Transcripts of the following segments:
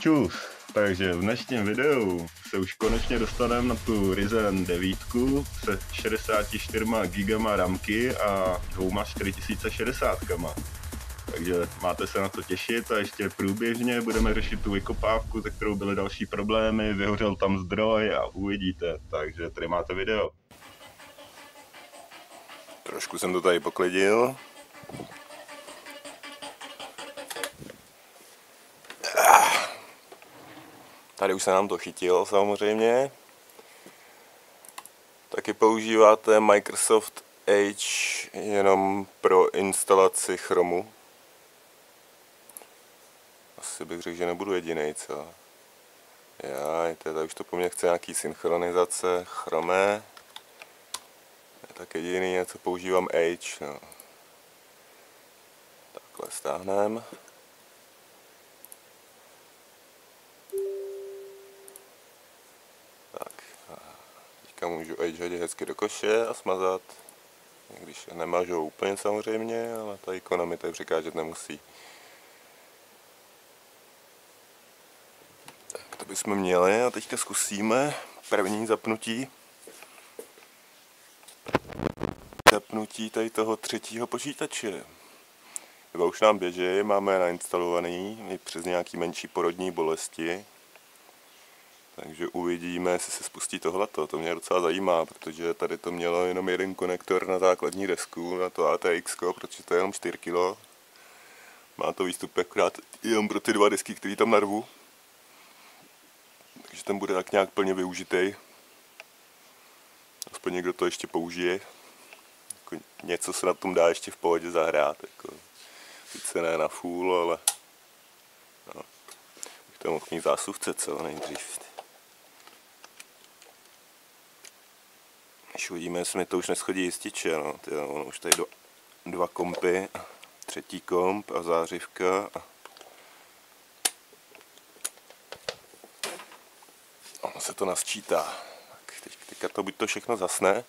Čus, takže v dnešním videu se už konečně dostaneme na tu Ryzen 9 se 64 GB ramky a 4060. Takže máte se na to těšit a ještě průběžně budeme řešit tu vykopávku, ze kterou byly další problémy, vyhořel tam zdroj a uvidíte, takže tady máte video. Trošku jsem to tady poklidil. Tady už se nám to chytilo samozřejmě. Taky používáte Microsoft Edge jenom pro instalaci Chromu. Asi bych řekl, že nebudu jedinej, co? Já, teda už to po mně chce nějaký synchronizace, Chrome. Tak jediný, co používám Edge, no. Takhle stáhneme. Tak, teďka můžu Edge hodit hezky do koše a smazat. Když nemažou úplně samozřejmě, ale ta ikona mi tady překážet nemusí. Tak to bychom měli a teďka zkusíme první zapnutí. Zapnutí tady toho třetího počítače. Dva už nám běží, máme je nainstalovaný i přes nějaký menší porodní bolesti. Takže uvidíme, jestli se spustí tohleto. To mě docela zajímá, protože tady to mělo jenom jeden konektor na základní desku, na to ATX, protože to je jenom 4 kg. Má to výstup akorát jenom pro ty dva disky, které tam narvu. Takže ten bude tak nějak plně využitý. Aspoň někdo to ještě použije. Jako něco se na tom dá ještě v pohodě zahrát. Jako, sice ne na full, ale no, bych to mohl mít zásuvce, co nejdřív. Když uvidíme, jestli mi to už neschodí jističe, no. Ono už tady dva kompy, třetí komp a zářivka. Ono se to nasčítá. Tak teďka to buď to všechno zasne.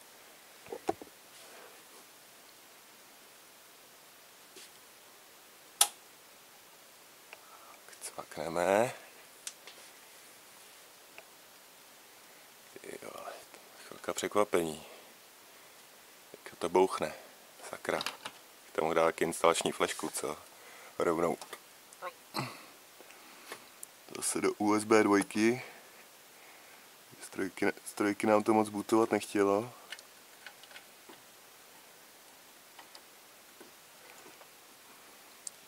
Cvakneme. Jo, chvilka překvapení. Teďka to bouchne. Sakra. K tomu dá taky instalační flešku, co? Rovnou. Zase do USB 2. Z trojky nám to moc bootovat nechtělo.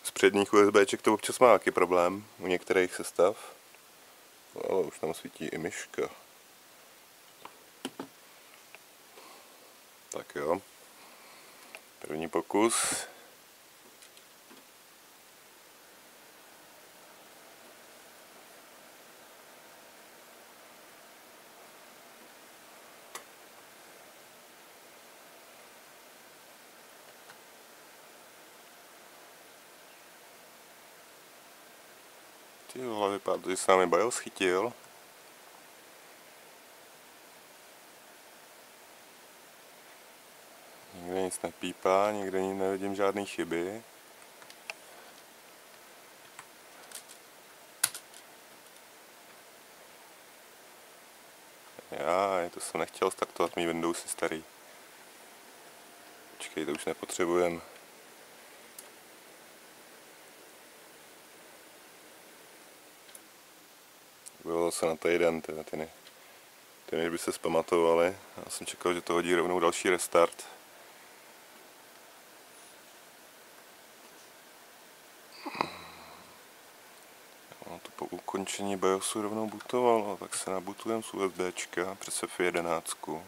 Z předních USBček to občas má nějaký problém u některých sestav. Ale už tam svítí i myška. Tak jo. První pokus. Ty vole, vypadá to, že se námi BIOS chytil. Nikde nic nepípá, nikde nevidím žádné chyby. Já, to jsem nechtěl startovat mý Windowsy starý. Počkej, to už nepotřebujeme. Bylo se na týden, ty než by se zpamatovali. Já jsem čekal, že to hodí rovnou další restart. No, to po ukončení BIOSu rovnou bootovalo, tak se nabootujeme z USBčka přes F11.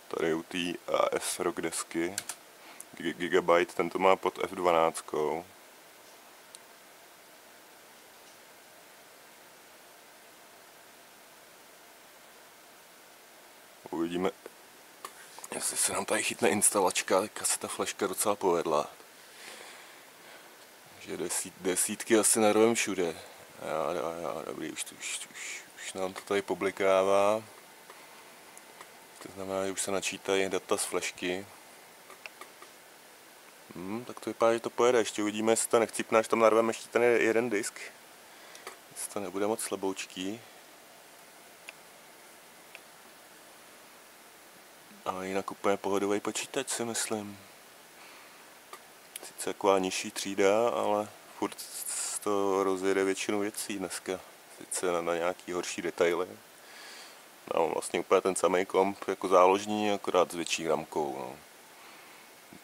Tady u té AS ROG desky. Gigabyte, tento má pod F12. Uvidíme, jestli se nám tady chytne instalačka, teďka se ta fleška docela povedla. Takže desítky asi narvem všude. Já, dobrý, už nám to tady poblikává. To znamená, že už se načítají data z flešky. Tak to vypadá, že to pojede. Ještě uvidíme, jestli to nechcípne, až tam narveme ještě ten jeden disk. to nebude moc slaboučký. Ale jinak úplně pohodový počítač, si myslím. Sice taková nižší třída, ale furt to rozjede většinu věcí dneska. Sice na nějaký horší detaily. No, vlastně úplně ten samý komp jako záložní, akorát s větší ramkou. No.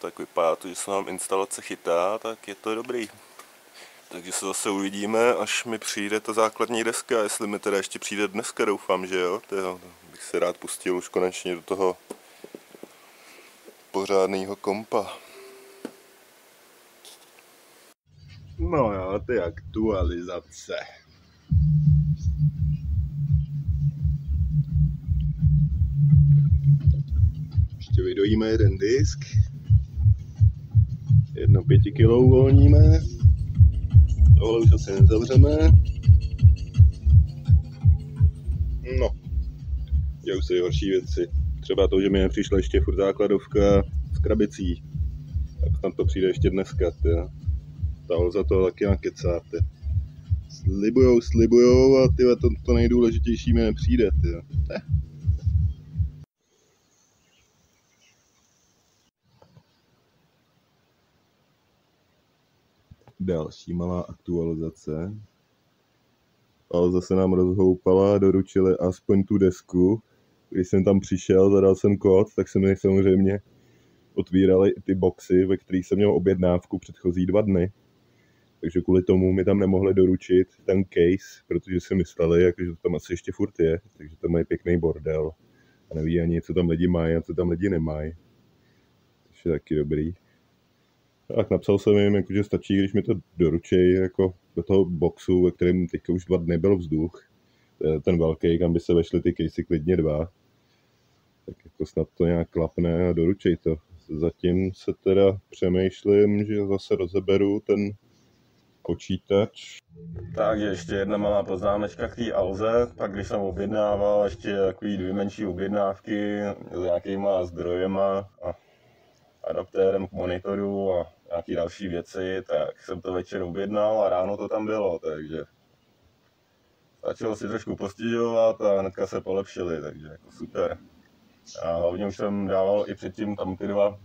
Tak vypadá to, že se nám instalace chytá, tak je to dobrý. Takže se zase uvidíme, až mi přijde ta základní deska, jestli mi teda ještě přijde dneska, doufám, že jo. To bych se rád pustil už konečně do toho pořádného kompa. No jo, ty aktualizace. Ještě vydojíme jeden disk. Jedno 5 kg uvolníme. Tohle už asi nezavřeme. No, dějou se i horší věci. Třeba to, že mi nepřišla ještě furt základovka s krabicí. Tak tam to přijde ještě dneska. Ta za to taky nakecá. Slibujou a to nejdůležitější mi nepřijde. Další malá aktualizace. Ale zase nám rozhoupala, doručili aspoň tu desku. Když jsem tam přišel, zadal jsem kód, tak se mi samozřejmě otvírali i ty boxy, ve kterých jsem měl objednávku předchozí 2 dny. Takže kvůli tomu mi tam nemohli doručit ten case, protože si mysleli, že to tam asi ještě furt je. Takže tam mají pěkný bordel. A neví ani, co tam lidi mají a co tam lidi nemají. Což je taky dobrý. Tak napsal jsem jim, že stačí, když mi to doručí jako do toho boxu, ve kterém teďka už 2 dny byl vzduch. Ten velký, kam by se vešly ty casey klidně 2. Tak jako snad to nějak klapne a doručej to. Zatím se teda přemýšlím, že zase rozeberu ten počítač. Takže ještě jedna malá poznámečka k té Alze. Pak když jsem objednával ještě takový 2 menší objednávky s nějakýma zdrojema a adaptérem k monitoru a nějaký další věci, tak jsem to večer objednal a ráno to tam bylo, takže stačilo si trošku postěžovat a hnedka se polepšili, takže jako super. A hlavně už jsem dával i předtím tam ty dva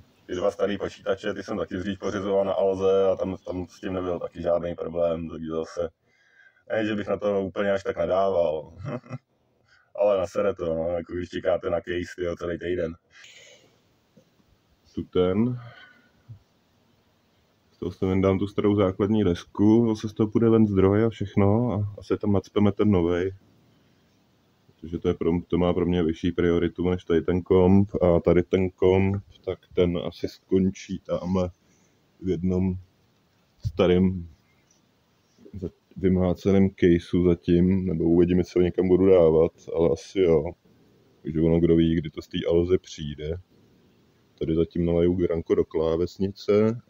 starý počítače, ty jsem taky dřív pořizoval na Alze a tam s tím nebyl taky žádný problém, takže zase ne, že bych na to úplně až tak nadával. Ale nasere to, no, jako když čekáte na case celý týden. Z toho se vydám tu starou základní desku, zase z toho půjde ven zdroj a všechno a asi tam nacpeme ten novej. Protože to má pro mě vyšší prioritu než tady ten komp a tady ten komp, tak ten asi skončí tamhle v jednom starém vymláceném caseu zatím, nebo uvidíme, co někam budu dávat, ale asi jo. Takže ono kdo ví, kdy to z té Alze přijde. Tady zatím nalaju granko do klávesnice.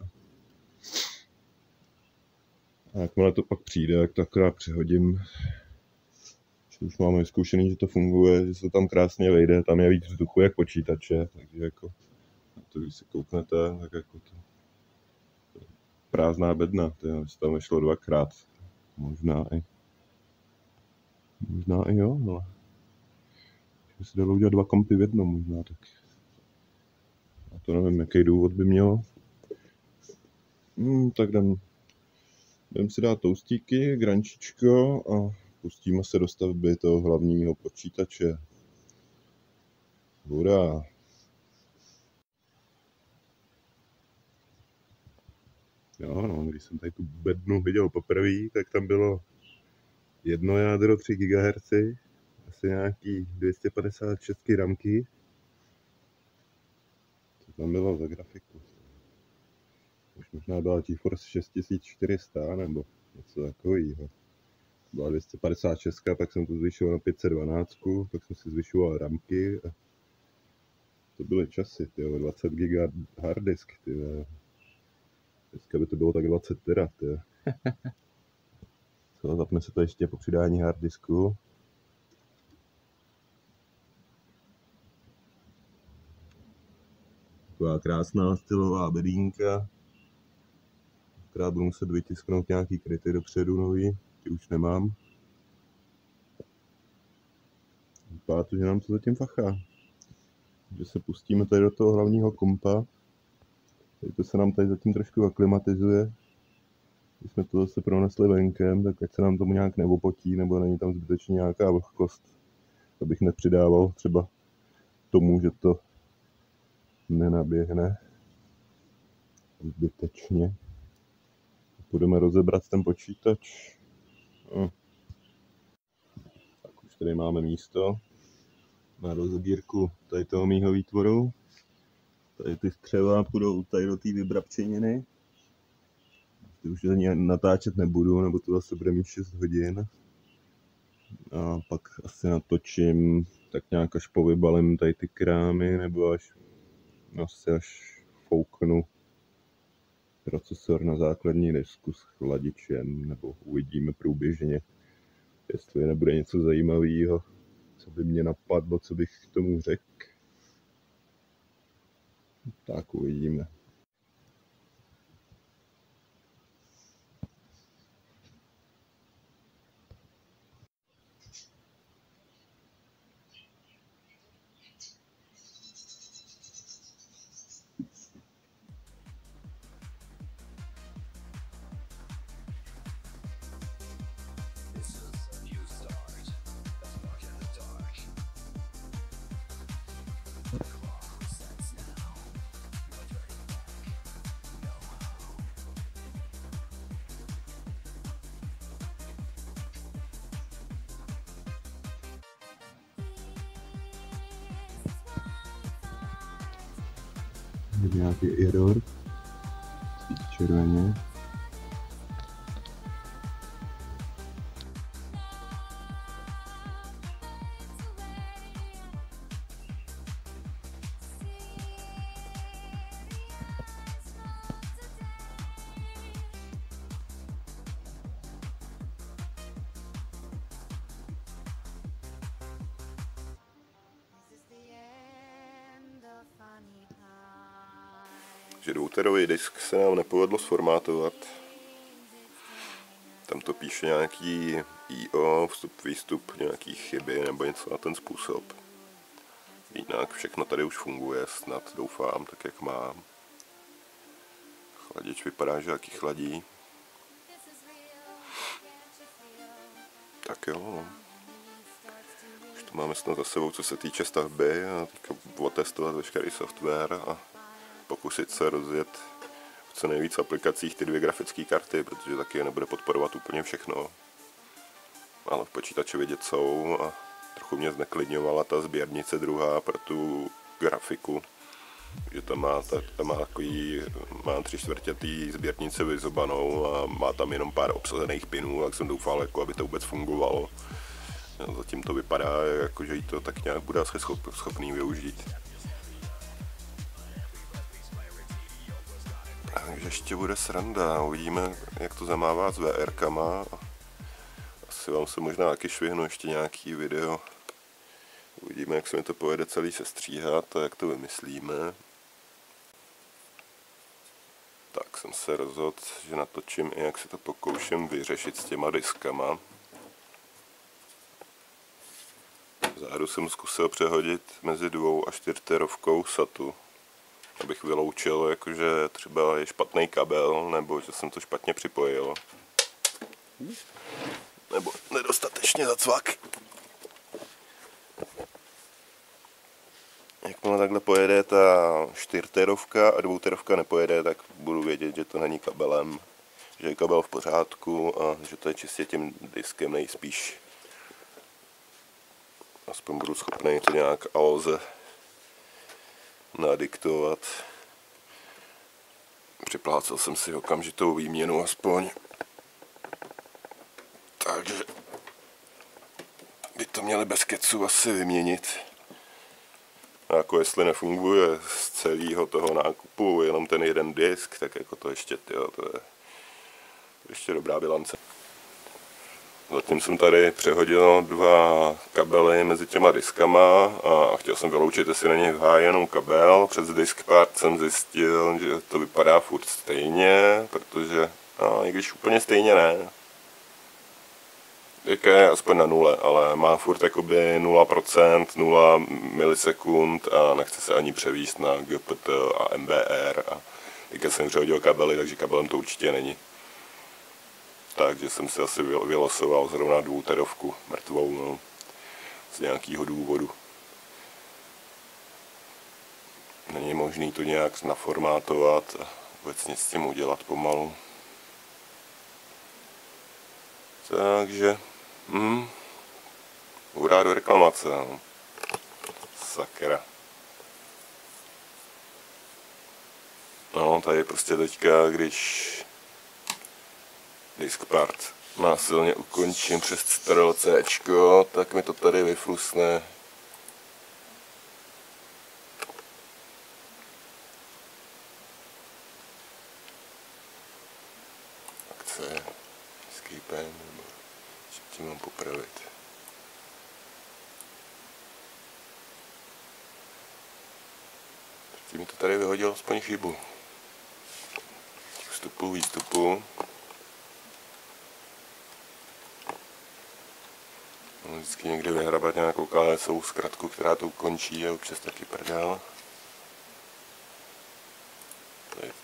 A jakmile to pak přijde, tak to akorát přehodím. Už máme vyzkoušený, že to funguje, že se to tam krásně vejde, tam je víc vzduchu jak počítače, takže jako to, když se kouknete, tak jako to prázdná bedna, to se tam vešlo 2krát, možná i jo, ale že se dalo udělat 2 kompy v jednom možná, tak a to nevím, jaký důvod by mělo. Tak jdem si dát toustíky, grančičko a pustíme se do stavby toho hlavního počítače. Hurá! Jo, no, když jsem tady tu bednu viděl poprvé, tak tam bylo jedno jádro 3 GHz, asi nějaký 256 ramky. Co tam bylo za grafiku? Už možná byla GeForce 6400 nebo něco takového. Byla 256, pak jsem to zvyšoval na 512, pak jsem si zvyšoval ramky a to byly časy, 20 GB hard disk, dneska by to bylo tak 20 tera, Co, zapne se to ještě po přidání hard disku. Taková krásná stylová bedínka. Akorát budu muset vytisknout nějaký kryty dopředu nový, ty už nemám. vypadá to, že nám to zatím fachá. Že se pustíme tady do toho hlavního kompa. Tady to se nám tady zatím trošku aklimatizuje. Když jsme to zase pronesli venkem, tak ať se nám tomu nějak neopotí, nebo není tam zbytečně nějaká vlhkost, abych nepřidával třeba tomu, že to nenaběhne zbytečně. Budeme rozebrat ten počítač. No. Tak už tady máme místo na rozbírku tady toho mýho výtvoru. Tady ty střeva půjdou tady do té vybrabčeniny. Ty už ani natáčet nebudu, nebo to zase bude mít 6 hodin. A pak asi natočím tak nějak až povybalím tady ty krámy, nebo až fouknu procesor na základní disku s chladičem, nebo uvidíme průběžně, jestli nebude něco zajímavého, co by mě napadlo, co bych k tomu řekl. Tak uvidíme. Je nějaký error, svítí červeně. Že dvouterový disk se nám nepovedlo sformátovat. Tam to píše nějaký I/O, vstup, výstup, nějaký chyby nebo něco na ten způsob. Jinak všechno tady už funguje, snad doufám, tak jak má. Chladič vypadá, že taky chladí. Tak jo, no. Už to máme snad za sebou, co se týče stavby, a teďka otestovat veškerý software a pokusit se rozjet v co nejvíc aplikacích ty 2 grafické karty, protože taky je nebude podporovat úplně všechno. Ale v počítači vidět jsou a trochu mě zneklidňovala ta sběrnice druhá pro tu grafiku, že tam má 3/4 sběrnice vyzobanou a má tam jenom pár obsazených pinů, tak jsem doufal, jako aby to vůbec fungovalo. Zatím to vypadá, jako že jí to tak nějak bude asi schopný využít. Takže ještě bude sranda, uvidíme, jak to zamává s VR-kama. Asi vám se možná taky švihnu ještě nějaký video. Uvidíme, jak se mi to povede celý sestříhat a jak to vymyslíme. Tak jsem se rozhodl, že natočím i jak se to pokouším vyřešit s těma diskama. Vzadu jsem zkusil přehodit mezi 2 a 4 terovkou SATu, abych vyloučil, jakože třeba je špatný kabel, nebo že jsem to špatně připojil. Nebo nedostatečně zacvak. Jakmile takhle pojede ta 4terovka a 2terovka nepojede, tak budu vědět, že to není kabelem, že je kabel v pořádku a že to je čistě tím diskem nejspíš. Aspoň budu schopný to nějak alze nadiktovat. Připlácel jsem si okamžitou výměnu aspoň. Takže by to měli bez kecu asi vyměnit. A jako jestli nefunguje z celého toho nákupu jenom ten jeden disk, tak jako to ještě, tyjo, to je ještě dobrá bilance. Zatím jsem tady přehodil 2 kabely mezi těma diskama a chtěl jsem vyloučit, jestli na něj hájí jenom kabel. Přes diskpart jsem zjistil, že to vypadá furt stejně, protože, no, i když úplně stejně ne. Teďka je aspoň na nule, ale má furt jakoby 0%, 0 milisekund a nechce se ani převíst na GPT a MBR. A teďka jsem přehodil kabely, takže kabelem to určitě není. Takže jsem si asi vylosoval zrovna 2 terovku mrtvou, no, z nějakého důvodu. Není možný to nějak naformátovat a vůbec nic s tím udělat pomalu. Takže, hurá do reklamace, no. Sakra. No, tady prostě teďka, když diskpart násilně ukončím přes Ctrl C, tak mi to tady vyflusne. Akce, escape, nebo tím mám popravit. Předtím mi to tady vyhodilo aspoň chybu. Vstupu, výstupu. Vždycky někde vyhrabat nějakou klávesovou zkratku, která to ukončí, a občas taky prdel.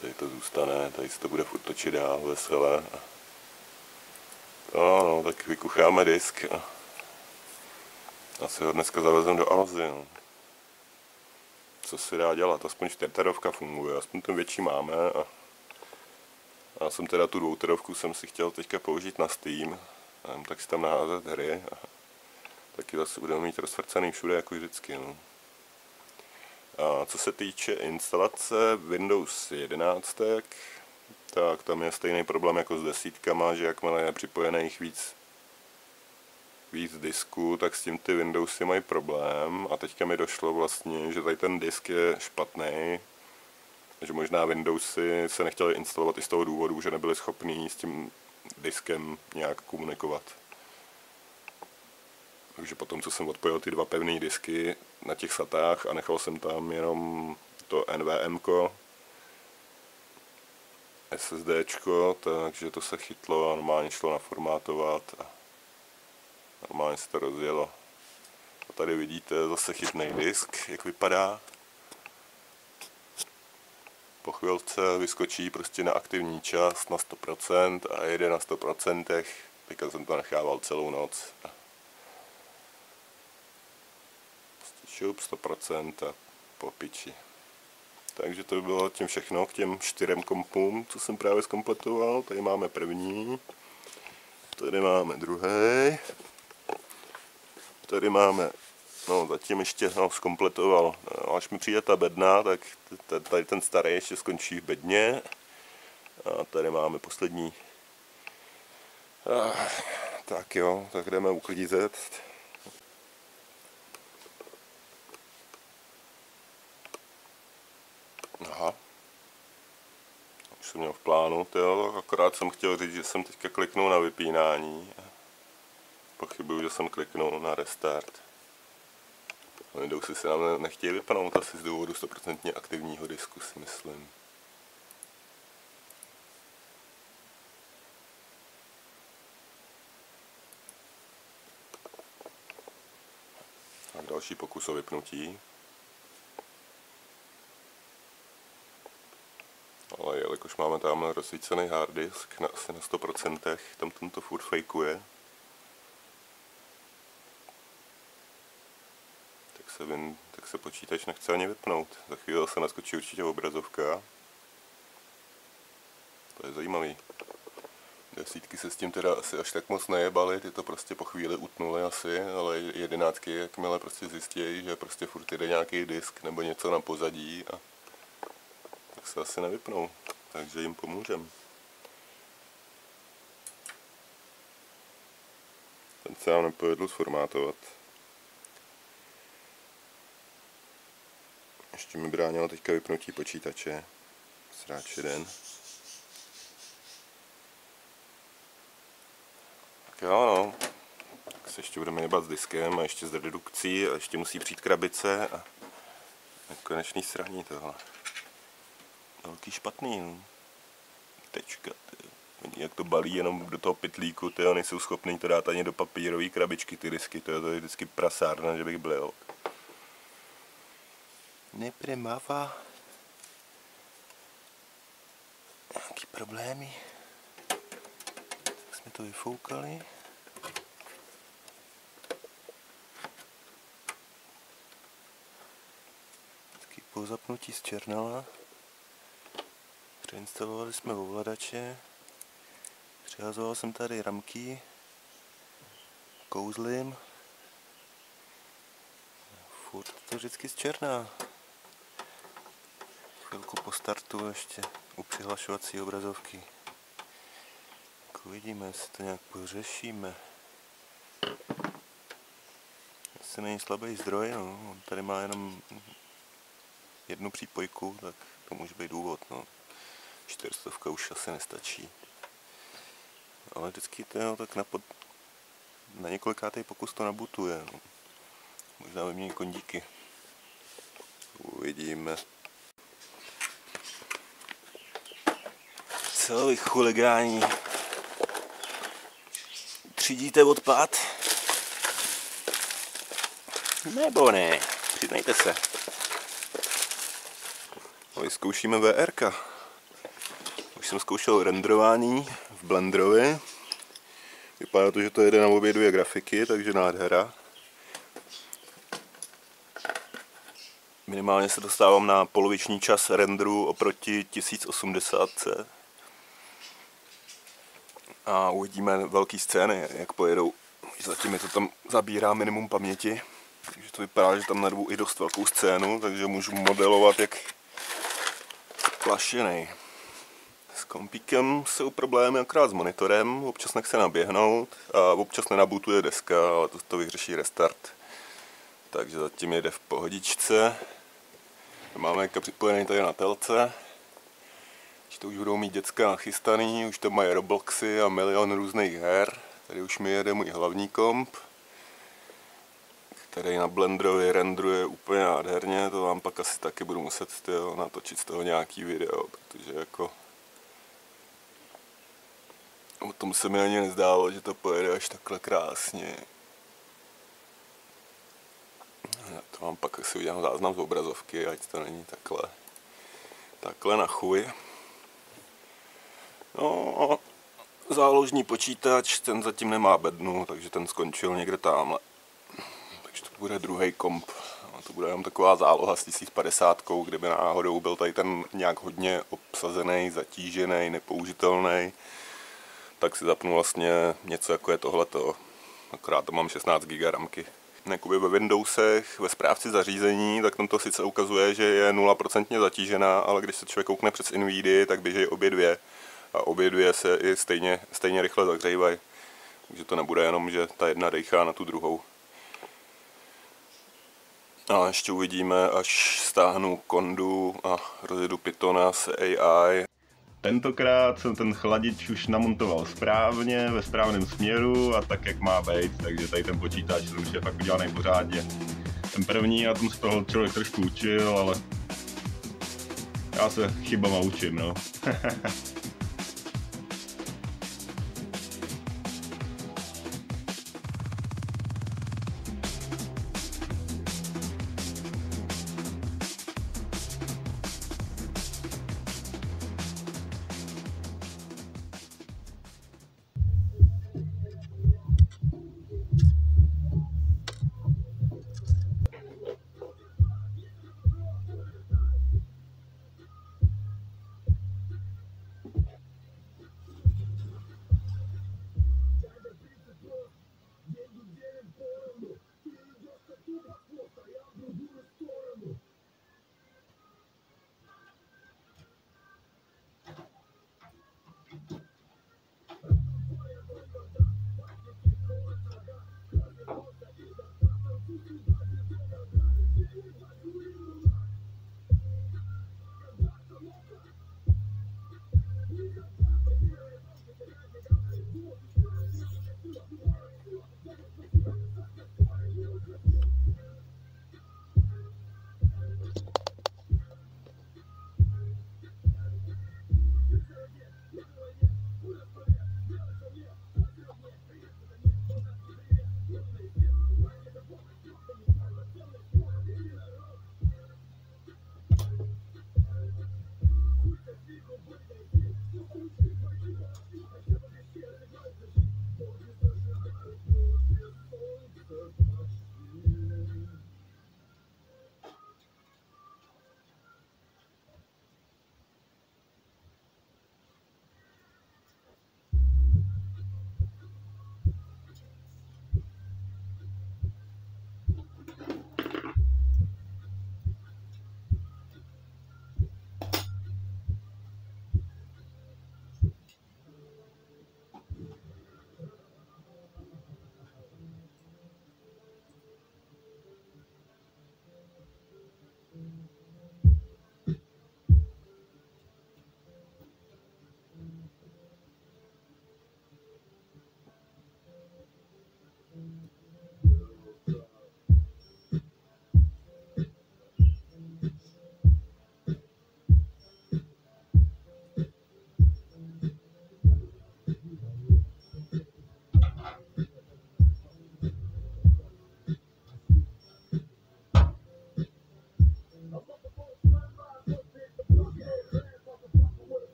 Tady to zůstane, tady se to bude furt točit dál veselé. No, tak vykucháme disk a asi ho dneska zavezem do Alzy. No. Co si dá dělat, aspoň 4terovka funguje, aspoň ten větší máme. A já jsem teda tu 2terovku jsem si chtěl teďka použít na Steam, tak si tam naházet hry. A taky zase budeme mít rozvrcený všude jako vždycky. No. A co se týče instalace Windows 11, tak tam je stejný problém jako s desítkama, že jakmile je připojených víc disků, tak s tím ty Windowsy mají problém. A teďka mi došlo vlastně, že tady ten disk je špatný, že možná Windowsy se nechtěli instalovat i z toho důvodu, že nebyli schopní s tím diskem nějak komunikovat. Takže potom, co jsem odpojil ty 2 pevné disky na těch SATách a nechal jsem tam jenom to NVMko, SSDčko, takže to se chytlo a normálně šlo naformátovat a normálně se to rozjelo. A tady vidíte zase chytný disk, jak vypadá. Po chvilce vyskočí prostě na aktivní čas na 100% a jede na 100%. Teďka jsem to nechával celou noc. Šup 100% a po piči. Takže to by bylo tím všechno k těm 4 kompům, co jsem právě zkompletoval. Tady máme první, tady máme druhý, tady máme, no zatím ještě zkompletoval, no, až mi přijde ta bedna, tak tady ten starý ještě skončí v bedně. A tady máme poslední. Tak jo, tak jdeme uklízet. Aha. Už jsem měl v plánu, akorát jsem chtěl říct, že jsem teďka kliknul na vypínání. Pochybuju, že jsem kliknul na restart. Windowsy se nám nechtějí vypnout asi z důvodu 100% aktivního disku, si myslím. Tak další pokus o vypnutí. Ale jelikož máme tam rozsvícený hard disk asi na 100%, tam tento furt fejkuje. Tak se počítač nechce ani vypnout. Za chvíli se naskočí určitě obrazovka. To je zajímavý. Desítky se s tím teda asi až tak moc nejebaly, ty to prostě po chvíli utnuly asi, ale 11, jakmile prostě zjistějí, že prostě furt jde nějaký disk nebo něco na pozadí, a tak se asi nevypnou, takže jim pomůžem. Ten se nám nepovedl sformátovat. Ještě mi bránilo teďka vypnutí počítače. Sráč jeden. Tak jo, no. Tak se ještě budeme jebat s diskem a ještě s redukcí a ještě musí přijít krabice a nekonečný sraní tohle. Velký špatný, no. Tečka, Jak to balí jenom do toho pytlíku, ty nejsou schopný to dát ani do papírové krabičky, ty disky, to je vždycky prasárna, že bych byl. Nepremává. Nějaký problémy. Tak jsme to vyfoukali. Taky po zapnutí zčernala. Přeinstalovali jsme ovladače. Přihazoval jsem tady ramky. Kouzlím. Furt to vždycky zčerná. Chvilku po startu ještě u přihlašovací obrazovky. Tak uvidíme, jestli to nějak pořešíme. Jestli není slabý zdroj, no. On tady má jenom jednu přípojku, tak to může být důvod. No. 400 už asi nestačí. Ale vždycky to je tak na několikátý pokus to nabutuje. No. Možná vymění kondíky. Uvidíme. Co vy chuligáni? Třídíte odpad? Nebo ne? Přiznejte se. No, zkoušíme VRka. Už jsem zkoušel renderování v Blenderovi. Vypadá to, že to jede na obě dvě grafiky, takže nádhera. Minimálně se dostávám na poloviční čas renderu oproti 1080. A uvidíme velké scény, jak pojedou. Zatím mi to tam zabírá minimum paměti. Takže to vypadá, že tam narvu i dost velkou scénu, takže můžu modelovat jak plašenej. S kompíkem jsou problémy akorát s monitorem, občas nechce naběhnout a občas nenabutuje deska, ale to vyřeší restart. Takže zatím jede v pohodičce. Máme připojený tady na telce. To už budou mít děcka nachystaný, už tam mají Robloxy a milion různých her. Tady už mi jede můj hlavní komp, který na Blenderovi renderuje úplně nádherně. To vám pak asi taky budu muset natočit z toho nějaký video, protože jako o tom se mi ani nezdálo, že to pojede až takhle krásně. To vám pak asi udělám záznam z obrazovky, ať to není takhle na chuj. No, záložní počítač, ten zatím nemá bednu, takže ten skončil někde tamhle. Takže to bude druhý komp. To bude jenom taková záloha s 1050, kdyby náhodou byl tady ten nějak hodně obsazený, zatížený, nepoužitelný, tak si zapnu vlastně něco jako je tohleto. Akorát to mám 16 GB ramky. Jakoby ve Windowsech, ve správci zařízení, tak tam to sice ukazuje, že je 0% zatížená, ale když se člověk koukne přes NVIDIA, tak běží obě dvě. A obě dvě se i stejně rychle zahřívají. Takže to nebude jenom, že ta jedna dejchá na tu druhou. A ještě uvidíme, až stáhnu Condu a rozjedu Pythona s AI. Tentokrát jsem ten chladič už namontoval správně, ve správném směru a tak, jak má být. Takže tady ten počítač už je fakt udělaný pořádně. Ten první, na tom se toho člověk trošku učil, ale já se chybama učím, no.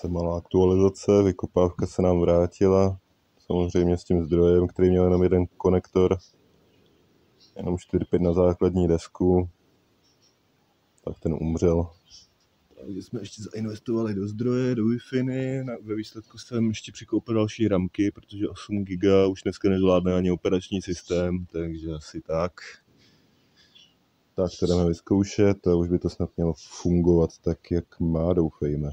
Se malá aktualizace, vykopávka se nám vrátila, samozřejmě s tím zdrojem, který měl jenom jeden konektor. jenom 4-5 na základní desku, tak ten umřel. Takže jsme ještě zainvestovali do zdroje, do Wi-Fi, ve výsledku jsem ještě přikoupil další ramky, protože 8 GB už dneska nezvládne ani operační systém, takže asi tak. Tak to jdeme vyzkoušet a už by to snad mělo fungovat tak, jak má, doufejme.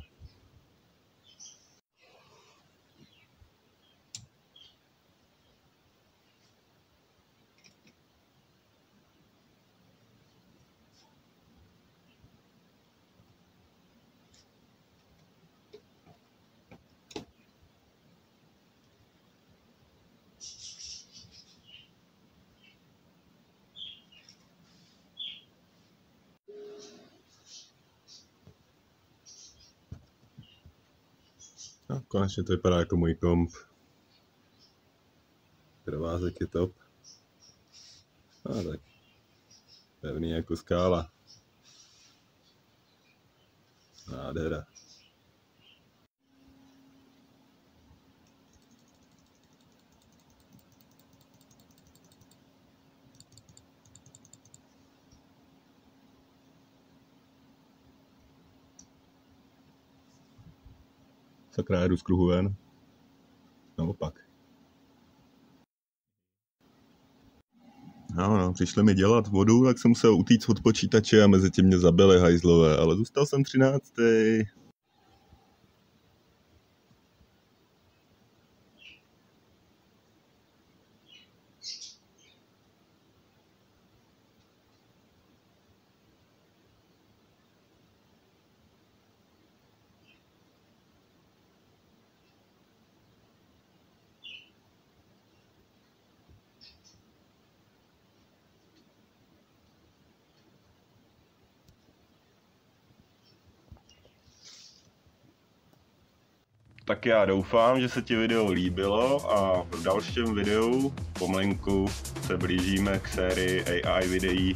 No, konečně to vypadá jako můj komp. Provázek je top. A tak. Pevný jako skála. Nádhera. Sakra, jedu z kruhu ven. Naopak. No, přišli mi dělat vodu, tak jsem musel utíct od počítače a mezi tím mě zabili hajzlové, ale zůstal jsem 13. Tak já doufám, že se ti video líbilo a v dalším videu pomalinku se blížíme k sérii AI videí.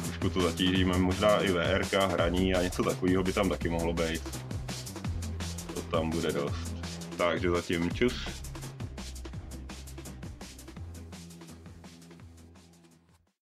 Trošku to zatížíme, možná i VRK, hraní a něco takového by tam taky mohlo být. To tam bude dost. Takže zatím čus.